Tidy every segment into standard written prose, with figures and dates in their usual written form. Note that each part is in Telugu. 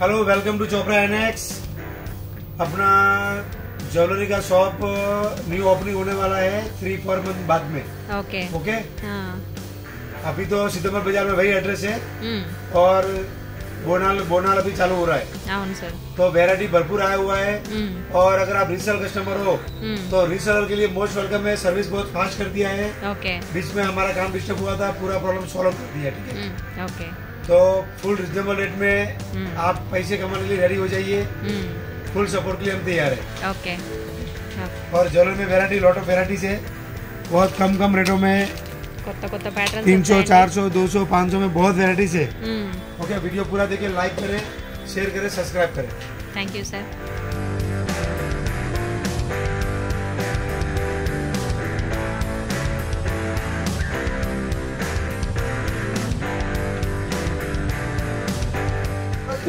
Hello, welcome to Chopra annex. अपना ज्वेलरी का शॉप न्यू ओपनिंग होने वाला है 3-4 मंथ बाद में। ओके ओके हाँ। अभी तो सितंबर बाजार में वही एड्रेस है और बोनाल अभी चालू हो रहा है सर। तो वैरायटी भरपूर आया हुआ है। और अगर आप रीसेल कस्टमर हो तो रीसेलर के लिए मोस्ट वेलकम है। सर्विस बहुत फास्ट कर दिया है। ओके बीच में हमारा काम डिस्टर्ब हुआ था, पूरा प्रॉब्लम सॉल्व कर दिया। ठीक है, ओके तो फुल रिजनेबल रेट में आप पैसे कमाने के लिए रेडी हो जाइए। फुल सपोर्ट के लिए हम तैयार है। ओके और ज्वेलरी में वैरायटी, लॉट ऑफ वैराइटीज है। बहुत कम रेटों में కొత్త पैटर्न 300, 400, 200, 500 में बहुत वैराइटीज है। ओके, वीडियो पूरा देखिए, लाइक करें, शेयर करें, सब्सक्राइब करें। Thank you sir.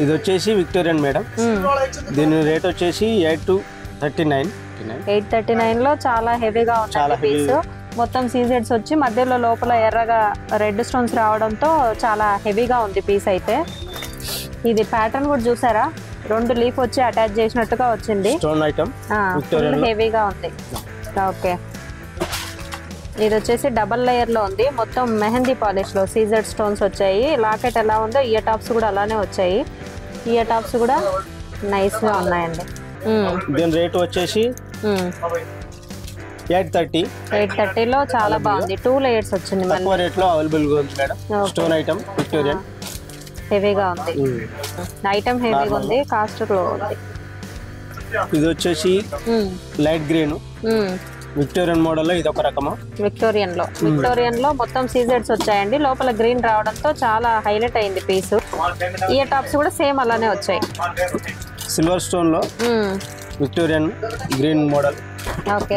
ఇది వచ్చేసి విక్టోరియన్ మేడం, దీని రేట్ వచ్చేసి 839. 839 లో చాలా హెవీగా ఉంది పీస్. మొత్తం సీజెడ్స్ వచ్చి మధ్యలో లోపల ఎర్రగా రెడ్ స్టోన్స్ రావడంతో చాలా హెవీగా ఉంది పీస్. అయితే ఇది ప్యాటర్న్ కూడా చూసారా, 2 లీఫ్ వచ్చి అటాచ్ చేసినట్టుగా వచ్చింది. స్టోన్ ఐటమ్ హెవీగా ఉంది. ఓకే, ఇది వచ్చేసి డబల్ లేయర్ లో ఉంది. మొత్తం మెహందీ పాలిష్ లో సీజెడ్ స్టోన్స్ వచ్చాయి. లాకెట్ ఎలా ఉందో ఇయర్ టాప్స్ కూడా అలానే వచ్చాయి. ఇయర్ టాప్స్ కూడా నైస్ గా ఉన్నాయండి. దీని రేట్ వచ్చేసి 830 లో చాలా బాగుంది. 2 లేయర్స్ వచ్చింది. తక్కువ రేట్ లో అవైలబుల్ గా ఉంది మేడం. స్టోన్ ఐటమ్ విక్టోరియన్ హెవీగా ఉంది. ఐటమ్ హెవీగా ఉంది, కాస్ట్ లో ఉంది. ఇది వచ్చేసి లైట్ గ్రీన్ విక్టోరియన్ మోడల్ లో ఇది ఒక రకము. విక్టోరియన్ లో మొత్తం సీజెడ్స్ వచ్చాయండి. లోపల గ్రీన్ రావడంతో చాలా హైలైట్ అయింది పీస్. ఇయర్ టాప్స్ కూడా సేమ్ అలానే వచ్చాయి. సిల్వర్ స్టోన్ లో విక్టోరియన్ గ్రీన్ మోడల్.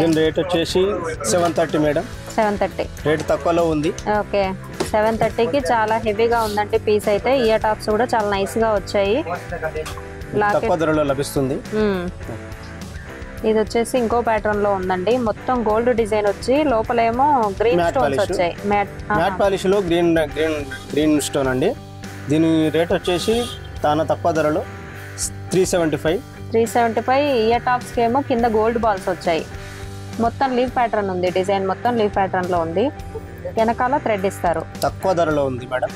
దీని రేట్ వచ్చేసి 730 మేడం. 730 రేట్ తక్కువలో ఉంది. ఓకే, 730కి చాలా హెవీగా ఉందండి పీస్. అయితే ఇయర్ టాప్స్ కూడా చాలా నైస్ గా వచ్చాయి. తక్కువ ధరలో లభిస్తుంది. ఇది వచ్చేసి ఇంకో ప్యాటర్న్ లో ఉందండి. మొత్తం గోల్డ్ డిజైన్ వచ్చి లోపలేమో గ్రీన్ స్టోన్స్ వచ్చాయి. మ్యాట్ పాలిష్ లో గ్రీన్ స్టోన్ అండి. దీని రేట్ వచ్చేసి చాలా తక్కువ ధరలో 375. ఇయర్ టాప్స్ కి ఏమో కింద గోల్డ్ బాల్స్ వచ్చాయి. మొత్తం లీవ్ ప్యాటర్న్ ఉంది. డిజైన్ మొత్తం లీవ్ ప్యాటర్న్ లో ఉంది. వెనకాల థ్రెడ్ ఇస్తారు. తక్కువ ధరలో ఉంది మేడం.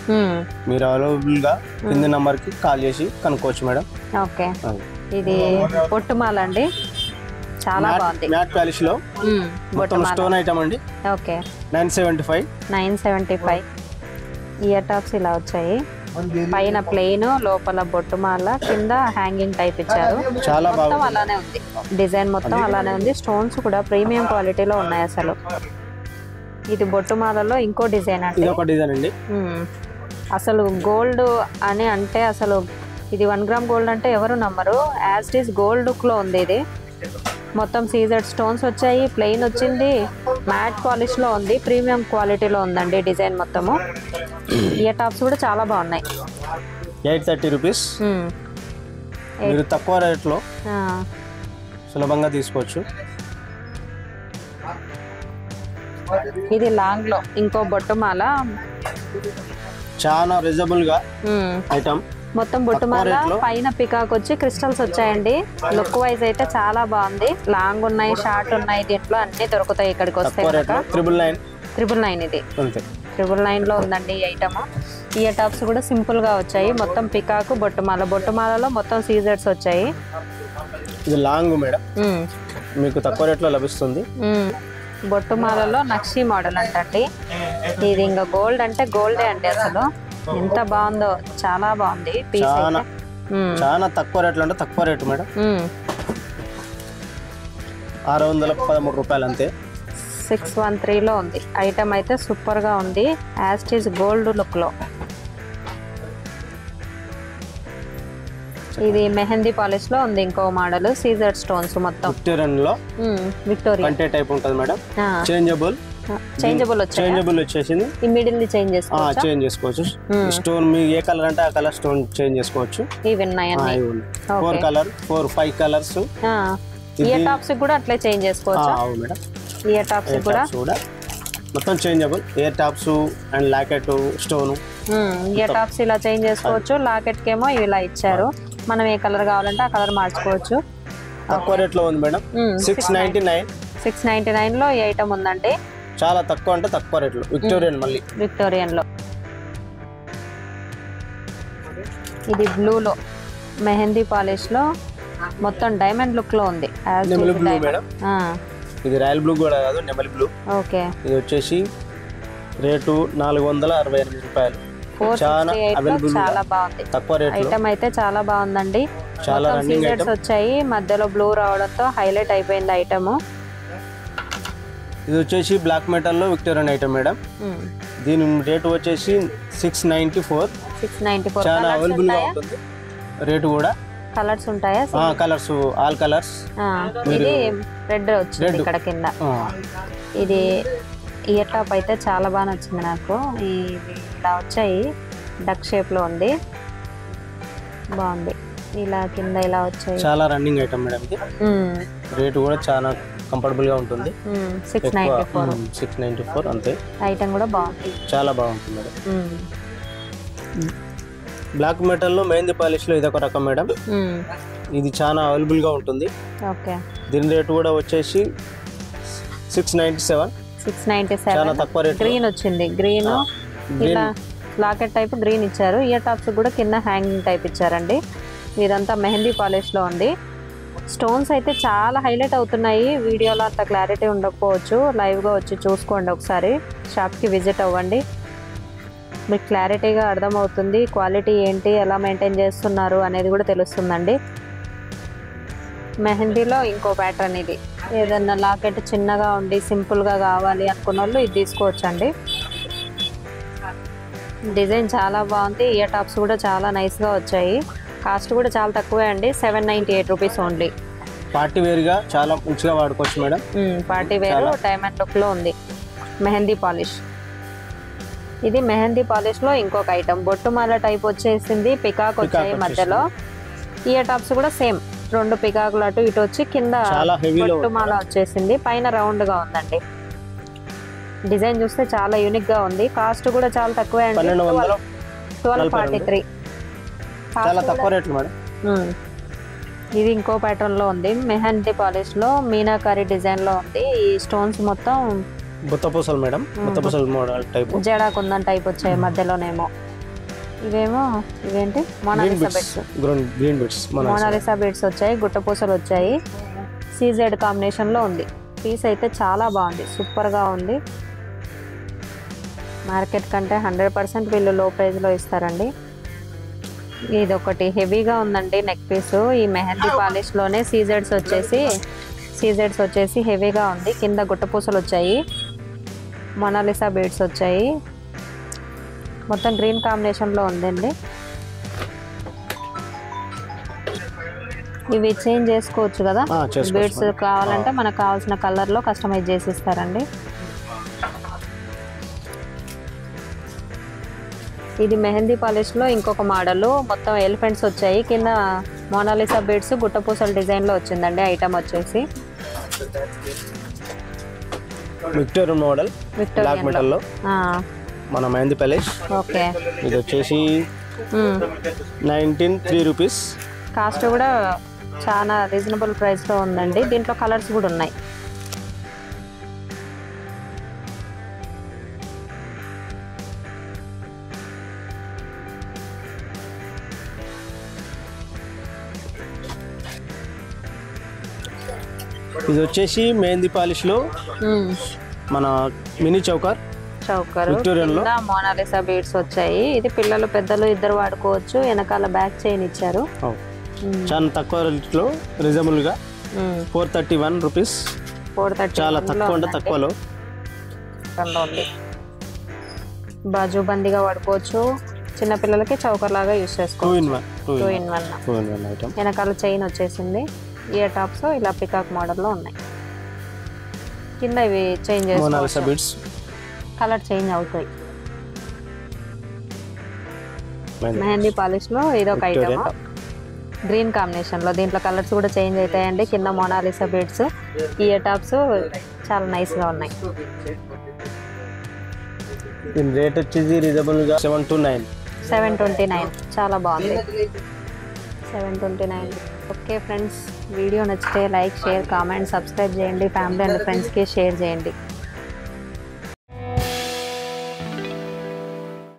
మీరు అవైలబుల్ గా కింది నంబర్ కి కాల్ చేసి కనుక్కోవచ్చు మేడం. ఓకే, ఇది పొట్టుమాల అండి, చాలా బాగుంది. మ్యాట్ పాలిష్ లో మొత్తం స్టోన్ ఐటమ్ అండి. ఓకే, 975. ఇయర్ టాప్స్ ఇలా వచ్చాయి. పైన ప్లెయిన్, లోపల బొట్టుమాల, కింద హ్యాంగింగ్ టైప్ ఇచ్చారు. చాలా మొత్తం అలానే ఉంది. డిజైన్ మొత్తం అలానే ఉంది. స్టోన్స్ కూడా ప్రీమియం క్వాలిటీలో ఉన్నాయి అసలు. ఇది బొట్టుమాలలో ఇంకో డిజైన్ అండి. ఇది ఒక డిజైన్ అండి. అసలు గోల్డ్ అని అంటే అసలు ఇది 1 గ్రామ్ గోల్డ్ అంటే ఎవరు నమ్మరు. As it is gold look లో ఉంది. ఇది మొత్తం సీజెడ్ స్టోన్స్ వచ్చాయి. ప్లెయిన్ వచ్చింది. మ్యాట్ పాలిష్ లో ఉంది. ప్రీమియం క్వాలిటీలో ఉందండి డిజైన్ మొత్తము. ఇయర్ టాప్స్ కూడా చాలా బాగున్నాయి. 830 రూపీస్. మీరు తక్కువ రేట్ లో సులభంగా తీసుకోవచ్చు. ఇది లాంగ్ లో ఇంకో బొట్టుమాల, చాలా రీజనబుల్ గా ఐటమ్. మొత్తం బొట్టుమాల పైన పికాక్ వచ్చి క్రిస్టల్స్ వచ్చాయండి. లుక్ వైజ్ అయితే చాలా బాగుంది. లాంగ్ ఉన్నాయి, షార్ట్ ఉన్నాయి. దీంట్లో అన్ని దొరుకుతాయి ఇక్కడికి వస్తే. 999 ఇది 999 లో ఉందండి ఈ ఐటమ్. ఇయర్ టాప్స్ కూడా సింపుల్ గా వచ్చాయి. మొత్తం పికాక్, బొట్టుమాలలో మొత్తం సీజర్స్ వచ్చాయి. ఇది లాంగ్ మేడం, మీకు తక్కువ రేట్ లో లభిస్తుంది. బొట్టుమాలలో నక్షి మోడల్ అంటండి. ఇది ఇంకా గోల్డ్ అంటే గోల్డే అండి. అసలు ఎంత బాగుందో, చాలా బాగుంది పీస్. చాలా తక్కువ రేట్లు అంటే తక్కువ రేటు మేడం. 613 రూపాయలు అంతే. 613 లో ఉంది ఐటమ్. అయితే సూపర్ గా ఉంది. As it is gold look లో. ఇది మెహందీ పాలిష్ లో ఉంది ఇంకో మోడల్. సీజర్ స్టోన్స్ మొత్తం విక్టోరియన్ లో. విక్టోరియన్ టైప్ ఉంటుంది మేడం. చేంజబుల్ వచ్చేసింది. ఈ మిడిల్ ని చేంజ్ చేసుకోవచ్చు. స్టోన్ మీ ఏ కలర్ అంటే ఆ కలర్ స్టోన్ చేంజ్ చేసుకోవచ్చు. ఇవి ఉన్నాయి 4 కలర్స్. ఇయర్ టాప్స్ కూడా అట్లే చేంజ్ చేసుకోవచ్చు. అవును మేడం, ఇయర్ టాప్స్ కూడా మొత్తం changeable. Ear tops and locket stone. Ear tops ఇలా చేంజ్ చేసుకోవచ్చు. లాకెట్ కేమో ఇలా ఇచ్చారు. మనం ఏ కలర్ కావాలంటే ఆ కలర్ మార్చుకోవచ్చు. తక్కువ రేట్లో ఉంది మేడం. 699 లో ఈ ఐటమ్ ఉందండి. చాలా తక్కువ అంటే తక్కువ రేట్లో. విక్టోరియన్, మళ్ళీ విక్టోరియన్ లో ఇది బ్లూ లో మెహందీ పాలిష్ లో మొత్తం డైమండ్ లుక్ లో ఉంది. నెమలి బ్లూ మేడం. ఇది రాయల్ బ్లూ కూడా కాదు, నెమలి బ్లూ. ఓకే. ఇది వచ్చేసి రేటు 468 రూపాయలు. చాలా అవైలబుల్, చాలా బాగుంది. తక్కువ రేట్ ఐటమ్ అయితే చాలా బాగుందండి. చాలా రన్నింగ్ ఐటమ్ వచ్చాయి, మధ్యలో బ్లూ రావడంతో హైలైట్ అయిపోయింది ఐటమ్. ఇది వచ్చేసి బ్లాక్ మెటల్ లో విక్టోరియన్ ఐటమ్ మేడం. దీని రేటు వచ్చేసి 694. చాలా అవైలబుల్ గా ఉంటుంది. రేటు కూడా కలర్స్ ఉంటాయా? Colours, all colours. ఇది రెడ్ వచ్చింది ఇక్కడ కింద. ఇది ఇయర్ టాప్ అయితే చాలా బాగా నచ్చింది నాకు. ఇలా వచ్చాయి, డక్ షేప్ లో ఉంది, బాగుంది. ఇలా కింద ఇలా వచ్చాయి. చాలా రన్నింగ్ ఐటమ్ మేడం ఇది. రేటు కూడా చాలా కంఫర్టబుల్ గా ఉంటుంది. 694 అంతే. ఐటమ్ కూడా బాగుంది, చాలా బాగుంటుంది మేడం. బ్లాక్ మెటల్ లో మెహందీ పాలిష్ లో ఇదొక రకం మేడం. ఇది చాలా అవైలబుల్ గా ఉంటుంది. ఓకే. దీని రేటు కూడా వచ్చేసి 697. చాలా తక్కువ రేట్. గ్రీన్ వచ్చింది, గ్రీన్ ఇలా లాకెట్ టైప్ గ్రీన్ ఇచ్చారు. ఇయర్ టాప్స్ కూడా కింద హ్యాంగింగ్ టైప్ ఇచ్చారండి. ఇదంతా మెహందీ పాలిష్ లో ఉంది. స్టోన్స్ అయితే చాలా హైలైట్ అవుతున్నాయి. వీడియోలో అంత క్లారిటీ ఉండకపోవచ్చు, లైవ్ గా వచ్చి చూసుకోండి ఒకసారి. షాప్ కి విజిట్ అవ్వండి, మీకు క్లారిటీగా అర్థమవుతుంది. క్వాలిటీ ఏంటి, ఎలా మెయింటైన్ చేస్తున్నారు అనేది కూడా తెలుస్తుందండి. మెహందీలో ఇంకో ప్యాటర్న్ ఇది. ఏదన్నా లాకెట్ చిన్నగా ఉండి సింపుల్గా కావాలి అనుకున్న వాళ్ళు ఇది తీసుకోవచ్చండి. డిజైన్ చాలా బాగుంది. ఇయర్ టాప్స్ కూడా చాలా నైస్గా వచ్చాయి. కాస్ట్ కూడా చాలా తక్కువే అండి, 798 రూపీస్ ఓన్లీ. పార్టీ వేర్గా చాలా మంచిగా వాడుకోవచ్చు మేడం. పార్టీ వేర్ డైమండ్ లుక్లో ఉంది. మెహందీ పాలిష్, ఇది మెహందీ పాలిష్ లో ఇంకొక ఐటమ్. బొట్టుమాల టైప్ వచ్చేసింది, పికాక్ వచ్చాయి మధ్యలో. ఇయర్ టాప్స్ కూడా సేమ్, 2 పికాకులు అటు ఇటు వచ్చి కింద బొట్టుమాల వచ్చేసింది. పైన రౌండ్ గా ఉందండి. డిజైన్ చూస్తే చాలా యూనిక్ గా ఉంది. కాస్ట్ కూడా చాలా తక్కువే అండి, 1243. చాలా తక్కువ రేట్లు మేడం. ఇది ఇంకో ప్యాటర్న్ లో ఉంది, మెహందీ పాలిష్ లో మీనాకారి డిజైన్ లో ఉంది. ఈ స్టోన్స్ మొత్తం బుత్తపూసలు మేడం, బుత్తపూసలు మోడల్ టైప్, జడా కుందన్ టైప్ వచ్చాయి మధ్యలోనేమో. ఇవేంటి Mona Lisa bits, green bits, Mona Lisa bits వచ్చాయి. గుట్టపూసలు వచ్చాయి. సీజెడ్ కాంబినేషన్ లో ఉంది. పీస్ అయితే చాలా బాగుంది, సూపర్ గా ఉంది. మార్కెట్ కంటే 100% వీళ్ళు లో ప్రైస్ లో ఇస్తారండి. ఇది ఒకటి హెవీగా ఉందండి నెక్ పీస్. ఈ మెహందీ పాలిష్ లోనే సీజెడ్స్ వచ్చేసి హెవీగా ఉంది. కింద గుట్టపూసలు వచ్చాయి, మొనాలిసా బీడ్స్ వచ్చాయి. మొత్తం గ్రీన్ కాంబినేషన్ లో ఉందండి. ఇవి చేంజ్ చేసుకోవచ్చు కదా, బీడ్స్ కావాలంటే మనకు కావాల్సిన కలర్ లో కస్టమైజ్ చేసి ఇస్తారండి. ఇది మెహందీ పాలిష్ లో ఇంకొక మోడల్. మొత్తం ఎలిఫెంట్స్ వచ్చాయి. కింద మోనాలిసా బీడ్స్ గుట్టపూసల డిజైన్ లో వచ్చిందండి. ఐటమ్ వచ్చేసి విక్టోరియన్ మోడల్, బ్లాక్ మెటల్ లో మన మెహందీ పాలిష్. ఓకే. ఇది వచ్చేసి 193 రూపీస్. కాస్ట్ కూడా చాలా రీజనబుల్ ప్రైస్ లో ఉందండి. దీంట్లో కలర్స్ కూడా ఉన్నాయి. ఇది వచ్చేసి మెహందీ పాలిష్ లో మన మినీ చౌకర్ విక్టోరియన్ లో మోనాలిసా బీడ్స్ వచ్చాయి. ఇది పిల్లలు పెద్దలు ఇద్దరు వాడుకోవచ్చు. వెనకాల బ్యాక్ చైన్ ఇచ్చారు. చాలా తక్కువ రేట్లో, రీజనబుల్ గా 431 రూపీస్. చాలా తక్కువ అంటే తక్కువలో ఉంది. బాజుబందీగా వాడుకోవచ్చు. చిన్న పిల్లలకి చౌకర్ లాగా యూస్ చేసుకోవచ్చు. 2 in 1 ఐటమ్. వెనకాల చైన్ వచ్చేసింది. ఇయర్ టాప్స్ ఇలా పికాక్ మోడల్ లో ఉన్నాయి. కింద ఇవి చేంజ్ చేసుకోవచ్చు, కలర్ చేంజ్ అవుతాయి. మెహందీ పాలిష్ లో ఇదొక ఐటమ్, గ్రీన్ కాంబినేషన్ లో. దీంట్లో కలర్స్ కూడా చేంజ్ అవుతాయండి. కింద మోనాలిసా బీడ్స్, ఇయర్ టాప్స్ చాలా నైస్ గా ఉన్నాయి. దీని రేట్ వచ్చేసి రీజనబుల్ గా 729. చాలా బాగుంది. 729. ఓకే ఫ్రెండ్స్, వీడియో నచ్చితే లైక్, షేర్, కామెంట్, సబ్స్క్రైబ్ చేయండి. ఫ్యామిలీ అండ్ ఫ్రెండ్స్కి షేర్ చేయండి.